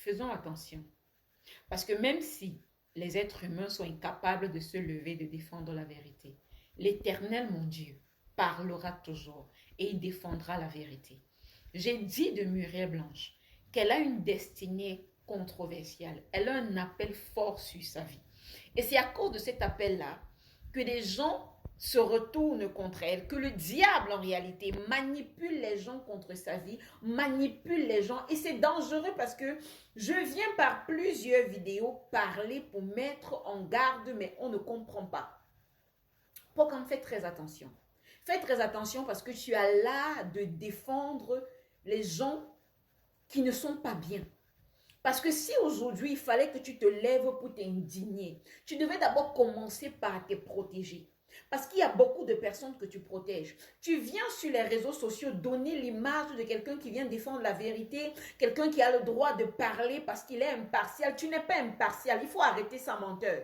faisons attention. Parce que même si les êtres humains sont incapables de se lever, de défendre la vérité, l'Éternel, mon Dieu, parlera toujours et il défendra la vérité. J'ai dit de Muriel Blanche qu'elle a une destinée controversiale. Elle a un appel fort sur sa vie. Et c'est à cause de cet appel-là que des gens se retournent contre elle, que le diable en réalité manipule les gens contre sa vie, manipule les gens. Et c'est dangereux parce que je viens par plusieurs vidéos parler pour mettre en garde, mais on ne comprend pas. Pourquoi faites très attention. Faites très attention parce que tu as là de défendre les gens qui ne sont pas bien. Parce que si aujourd'hui, il fallait que tu te lèves pour t'indigner, tu devais d'abord commencer par te protéger. Parce qu'il y a beaucoup de personnes que tu protèges. Tu viens sur les réseaux sociaux donner l'image de quelqu'un qui vient défendre la vérité, quelqu'un qui a le droit de parler parce qu'il est impartial. Tu n'es pas impartial, il faut arrêter ça, menteur.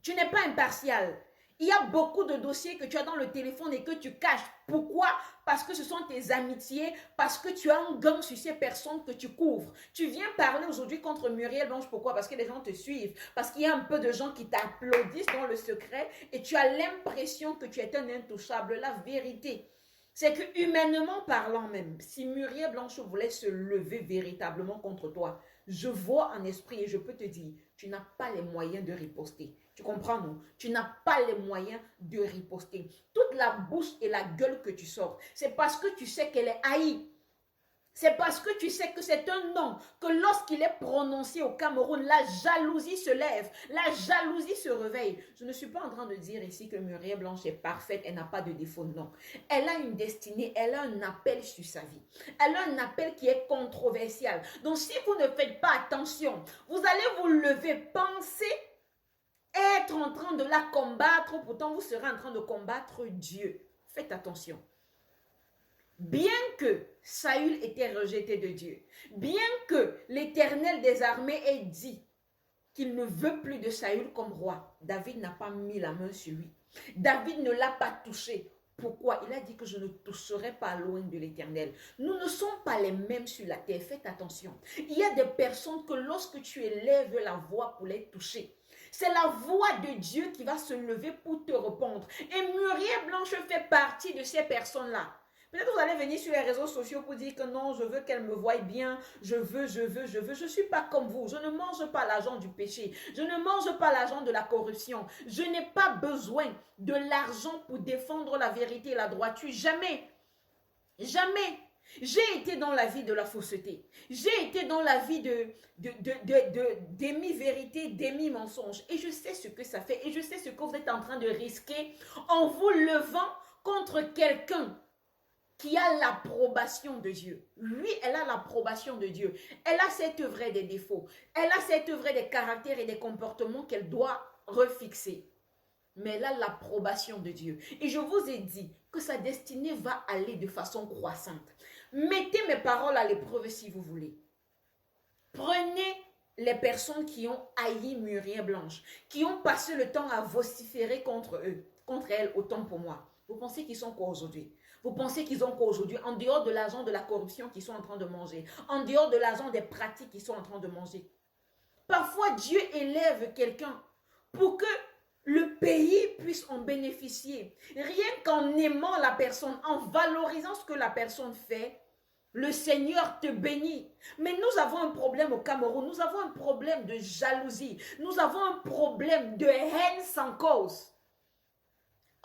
Tu n'es pas impartial. Il y a beaucoup de dossiers que tu as dans le téléphone et que tu caches. Pourquoi? Parce que ce sont tes amitiés, parce que tu as un gang sur ces personnes que tu couvres. Tu viens parler aujourd'hui contre Muriel Blanche. Pourquoi? Parce que les gens te suivent. Parce qu'il y a un peu de gens qui t'applaudissent dans le secret et tu as l'impression que tu es un intouchable. La vérité, c'est que humainement parlant même, si Muriel Blanche voulait se lever véritablement contre toi, je vois en esprit et je peux te dire, tu n'as pas les moyens de riposter. Tu comprends, non? Tu n'as pas les moyens de riposter. Toute la bouche et la gueule que tu sors, c'est parce que tu sais qu'elle est haïe. C'est parce que tu sais que c'est un nom, que lorsqu'il est prononcé au Cameroun, la jalousie se lève, la jalousie se réveille. Je ne suis pas en train de dire ici que Muriel Blanche est parfaite, elle n'a pas de défaut, non. Elle a une destinée, elle a un appel sur sa vie. Elle a un appel qui est controversial. Donc si vous ne faites pas attention, vous allez vous lever, penser être en train de la combattre, pourtant vous serez en train de combattre Dieu. Faites attention. Bien que Saül était rejeté de Dieu, bien que l'Éternel des armées ait dit qu'il ne veut plus de Saül comme roi, David n'a pas mis la main sur lui. David ne l'a pas touché. Pourquoi? Il a dit que je ne toucherai pas loin de l'Éternel. Nous ne sommes pas les mêmes sur la terre. Faites attention. Il y a des personnes que lorsque tu élèves la voix pour les toucher, c'est la voix de Dieu qui va se lever pour te répondre. Et Muriel Blanche fait partie de ces personnes-là. Peut-être vous allez venir sur les réseaux sociaux pour dire que non, je veux qu'elle me voie bien, je veux. Je ne suis pas comme vous. Je ne mange pas l'argent du péché. Je ne mange pas l'argent de la corruption. Je n'ai pas besoin de l'argent pour défendre la vérité et la droiture. Jamais. Jamais. J'ai été dans la vie de la fausseté. J'ai été dans la vie demi-vérité, demi-mensonge. Et je sais ce que ça fait. Et je sais ce que vous êtes en train de risquer en vous levant contre quelqu'un qui a l'approbation de Dieu. Oui, elle a l'approbation de Dieu. Elle a cette vraie des défauts. Elle a cette vraie des caractères et des comportements qu'elle doit refixer. Mais elle a l'approbation de Dieu. Et je vous ai dit que sa destinée va aller de façon croissante. Mettez mes paroles à l'épreuve si vous voulez. Prenez les personnes qui ont haï Muriel Blanche, qui ont passé le temps à vociférer contre eux, contre elle, autant pour moi. Vous pensez qu'ils sont quoi aujourd'hui? Vous pensez qu'ils ont quoi aujourd'hui? En dehors de l'argent de la corruption qu'ils sont en train de manger, en dehors de l'argent des pratiques qu'ils sont en train de manger. Parfois, Dieu élève quelqu'un pour que le pays puisse en bénéficier. Rien qu'en aimant la personne, en valorisant ce que la personne fait, le Seigneur te bénit. Mais nous avons un problème au Cameroun, nous avons un problème de jalousie, nous avons un problème de haine sans cause.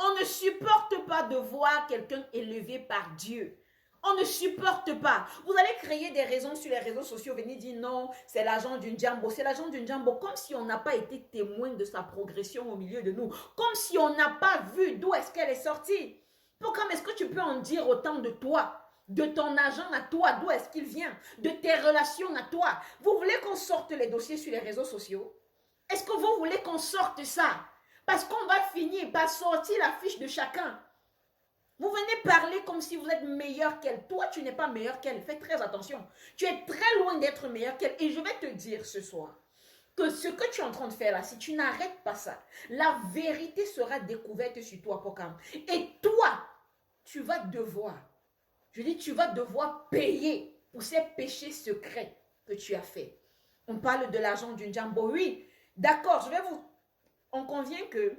On ne supporte pas de voir quelqu'un élevé par Dieu. On ne supporte pas. Vous allez créer des raisons sur les réseaux sociaux, venir dire non, c'est l'agent d'une Djambo, c'est l'agent d'une Djambo, comme si on n'a pas été témoin de sa progression au milieu de nous, comme si on n'a pas vu d'où est-ce qu'elle est sortie. Pourquoi est-ce que tu peux en dire autant de toi, de ton agent à toi, d'où est-ce qu'il vient, de tes relations à toi? Vous voulez qu'on sorte les dossiers sur les réseaux sociaux? Est-ce que vous voulez qu'on sorte ça? Parce qu'on va finir par sortir la fiche de chacun. Vous venez parler comme si vous êtes meilleur qu'elle. Toi, tu n'es pas meilleur qu'elle. Fais très attention. Tu es très loin d'être meilleur qu'elle. Et je vais te dire ce soir que ce que tu es en train de faire là, si tu n'arrêtes pas ça, la vérité sera découverte sur toi, Pokam. Et toi, tu vas devoir, je dis, tu vas devoir payer pour ces péchés secrets que tu as fait. On parle de l'argent d'une jambo. Oui, d'accord, on convient que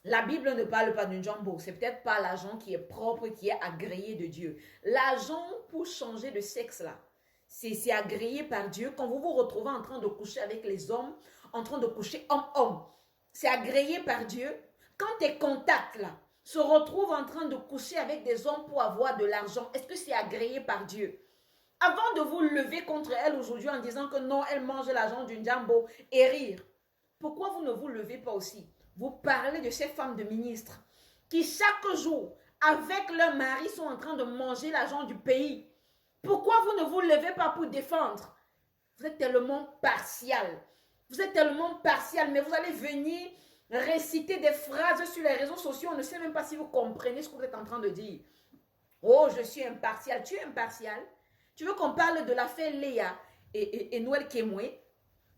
la Bible ne parle pas d'une jambo. C'est peut-être pas l'argent qui est propre, qui est agréé de Dieu. L'argent pour changer de sexe là, c'est agréé par Dieu. Quand vous vous retrouvez en train de coucher avec les hommes, en train de coucher homme-homme, c'est agréé par Dieu. Quand tes contacts là se retrouvent en train de coucher avec des hommes pour avoir de l'argent, est-ce que c'est agréé par Dieu? Avant de vous lever contre elle aujourd'hui en disant que non, elle mange l'argent d'une jambo et rire, pourquoi vous ne vous levez pas aussi? Vous parlez de ces femmes de ministres qui chaque jour, avec leur mari, sont en train de manger l'argent du pays. Pourquoi vous ne vous levez pas pour défendre? Vous êtes tellement partial. Vous êtes tellement partial, mais vous allez venir réciter des phrases sur les réseaux sociaux. On ne sait même pas si vous comprenez ce que vous êtes en train de dire. Oh, je suis impartial. Tu es impartial? Tu veux qu'on parle de l'affaire Léa et Noël Kemwe?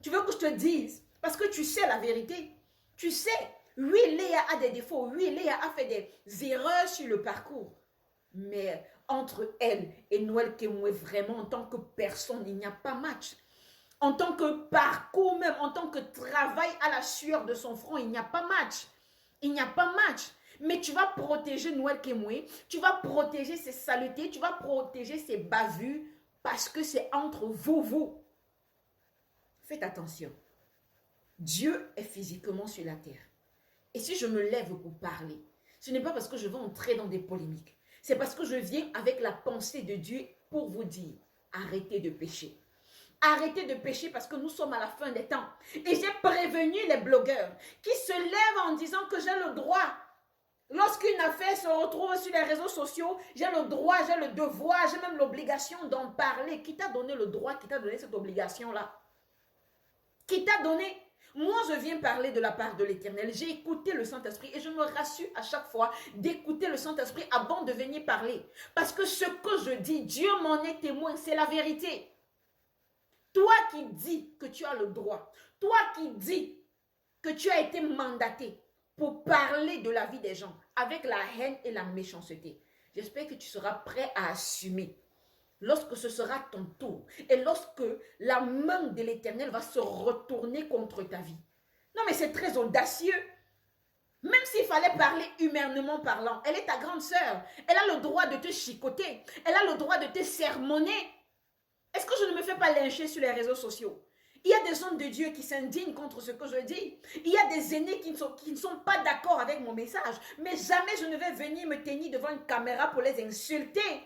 Tu veux que je te dise? Parce que tu sais la vérité. Tu sais, oui, Léa a des défauts. Oui, Léa a fait des erreurs sur le parcours. Mais entre elle et Noël Kemwe, vraiment, en tant que personne, il n'y a pas match. En tant que parcours même, en tant que travail à la sueur de son front, il n'y a pas match. Il n'y a pas match. Mais tu vas protéger Noël Kemwe, tu vas protéger ses saletés, tu vas protéger ses bavures parce que c'est entre vous. Faites attention. Dieu est physiquement sur la terre. Et si je me lève pour parler, ce n'est pas parce que je veux entrer dans des polémiques. C'est parce que je viens avec la pensée de Dieu pour vous dire, arrêtez de pécher. Arrêtez de pécher parce que nous sommes à la fin des temps. Et j'ai prévenu les blogueurs qui se lèvent en disant que j'ai le droit. Lorsqu'une affaire se retrouve sur les réseaux sociaux, j'ai le droit, j'ai le devoir, j'ai même l'obligation d'en parler. Qui t'a donné le droit, qui t'a donné cette obligation-là? Qui t'a donné? Moi, je viens parler de la part de l'Éternel. J'ai écouté le Saint-Esprit et je me rassure à chaque fois d'écouter le Saint-Esprit avant de venir parler. Parce que ce que je dis, Dieu m'en est témoin, c'est la vérité. Toi qui dis que tu as le droit, toi qui dis que tu as été mandaté pour parler de la vie des gens avec la haine et la méchanceté, j'espère que tu seras prêt à assumer lorsque ce sera ton tour et lorsque la main de l'Éternel va se retourner contre ta vie. Non mais c'est très audacieux. Même s'il fallait parler humainement parlant, elle est ta grande sœur. Elle a le droit de te chicoter. Elle a le droit de te sermonner. Est-ce que je ne me fais pas lyncher sur les réseaux sociaux? Il y a des hommes de Dieu qui s'indignent contre ce que je dis. Il y a des aînés qui ne sont pas d'accord avec mon message. Mais jamais je ne vais venir me tenir devant une caméra pour les insulter.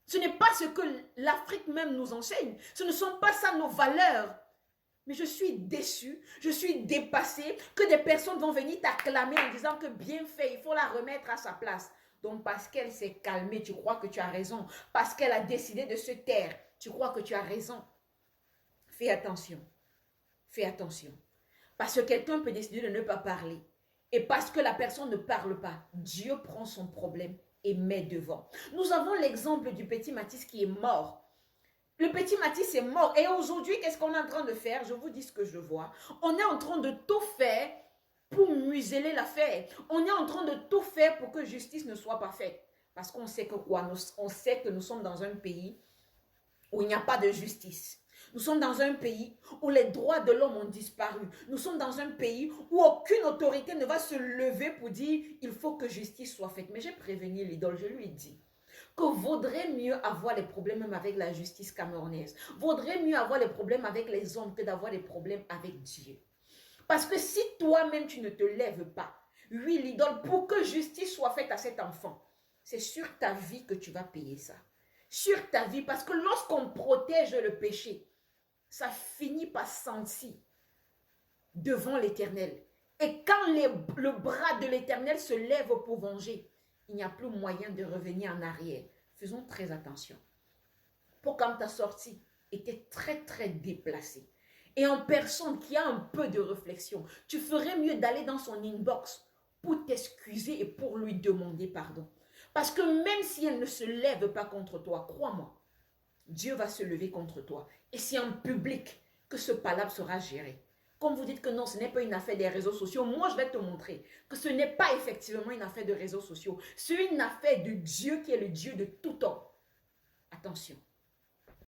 Ce n'est pas ce que l'Afrique même nous enseigne. Ce ne sont pas ça nos valeurs. Mais je suis déçue, je suis dépassée que des personnes vont venir t'acclamer en disant que bien fait, il faut la remettre à sa place. Donc parce qu'elle s'est calmée, tu crois que tu as raison. Parce qu'elle a décidé de se taire, tu crois que tu as raison. Fais attention. Fais attention. Parce que quelqu'un peut décider de ne pas parler. Et parce que la personne ne parle pas, Dieu prend son problème et met devant. Nous avons l'exemple du petit Mathis qui est mort. Le petit Mathis est mort. Et aujourd'hui, qu'est-ce qu'on est en train de faire? Je vous dis ce que je vois. On est en train de tout faire pour museler l'affaire. On est en train de tout faire pour que justice ne soit pas faite. Parce qu'on sait que quoi? On sait que nous sommes dans un pays où il n'y a pas de justice. Nous sommes dans un pays où les droits de l'homme ont disparu. Nous sommes dans un pays où aucune autorité ne va se lever pour dire il faut que justice soit faite. Mais j'ai prévenu l'idole, je lui ai dit que vaudrait mieux avoir des problèmes même avec la justice camerounaise. Vaudrait mieux avoir des problèmes avec les hommes que d'avoir des problèmes avec Dieu. Parce que si toi-même tu ne te lèves pas, oui l'idole, pour que justice soit faite à cet enfant, c'est sur ta vie que tu vas payer ça. Sur ta vie, parce que lorsqu'on protège le péché, ça finit par sentir devant l'Éternel. Et quand le bras de l'Éternel se lève pour venger, il n'y a plus moyen de revenir en arrière. Faisons très attention. Pour quand ta sortie était très très déplacée et en personne qui a un peu de réflexion, tu ferais mieux d'aller dans son inbox pour t'excuser et pour lui demander pardon. Parce que même si elle ne se lève pas contre toi, crois-moi, Dieu va se lever contre toi. Et c'est en public que ce palabre sera géré. Comme vous dites que non, ce n'est pas une affaire des réseaux sociaux, moi je vais te montrer que ce n'est pas effectivement une affaire de réseaux sociaux. C'est une affaire de Dieu qui est le Dieu de tout homme. Attention.